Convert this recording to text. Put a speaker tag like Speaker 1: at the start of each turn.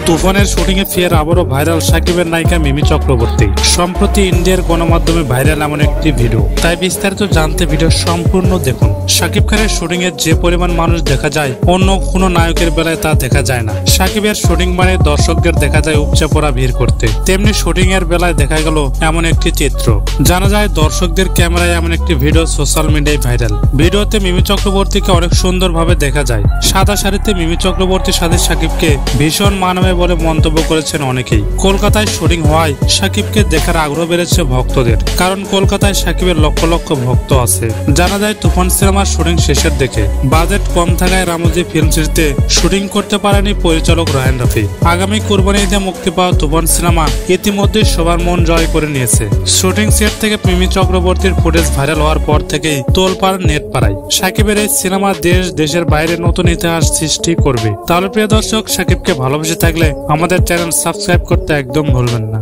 Speaker 1: তুফানের শুটিং এ ফের আবারও ভাইরাল সাকিবের নায়িকা মিমি চক্রবর্তী। সম্প্রতি ইন্ডিয়ার গণমাধ্যমে ভাইরাল এমন একটি ভিডিও, তাই বিস্তারিত জানতে ভিডিও সম্পূর্ণ দেখুন। সাকিব খানের শুটিং এর যে পরিমাণ মানুষ দেখা যায় অন্য কোনো নায়কের বেলায় তা দেখা যায় না। সাকিবের শুটিং মানে দর্শকদের দেখা যায় উপচে পড়া ভিড় করতে, তেমনি শুটিং এর বেলায় দেখা গেল এমন একটি চিত্র। জানা যায় দর্শকদের ক্যামেরায় এমন একটি ভিডিও সোশ্যাল মিডিয়ায় ভাইরাল। ভিডিওতে মিমি চক্রবর্তীকে অনেক সুন্দর ভাবে দেখা যায়। সাদা শাড়িতে মিমি চক্রবর্তীর সাথে সাকিবকে ভীষণ মানাবে বলে মন্তব্য করেছেন অনেকেই। কলকাতায় শুটিং হওয়ায় সাকিবকে দেখার আগ্রহ বেড়েছে ভক্তদের, কারণ কলকাতায় সাকিবের লক্ষ লক্ষ ভক্ত আছে। জানা যায় তুফান সিনেমার শুটিং শেষের দিকে বাজেট কম থাকায় রামজি ফিল্ম সিটিতে শুটিং করতে পারেনি পরিচালক রায়হান রাফি। আগামী কুরবানি ঈদে মুক্তি পাওয়া তুফান সিনেমা ইতিমধ্যে সবার মন জয় করে নিয়েছে। শুটিং সেট থেকে মিমি চক্রবর্তীর ফুটেজ ভাইরাল হওয়ার পর থেকেই তোলপাড় নেট পাড়ায়। সাকিবের এই সিনেমা দেশের বাইরে নতুন ইতিহাস সৃষ্টি করবে। তাহলে প্রিয় দর্শক, সাকিবকে ভালোবেসে থাকলে আমাদের চ্যানেল সাবস্ক্রাইব করতে একদম ভুলবেন না।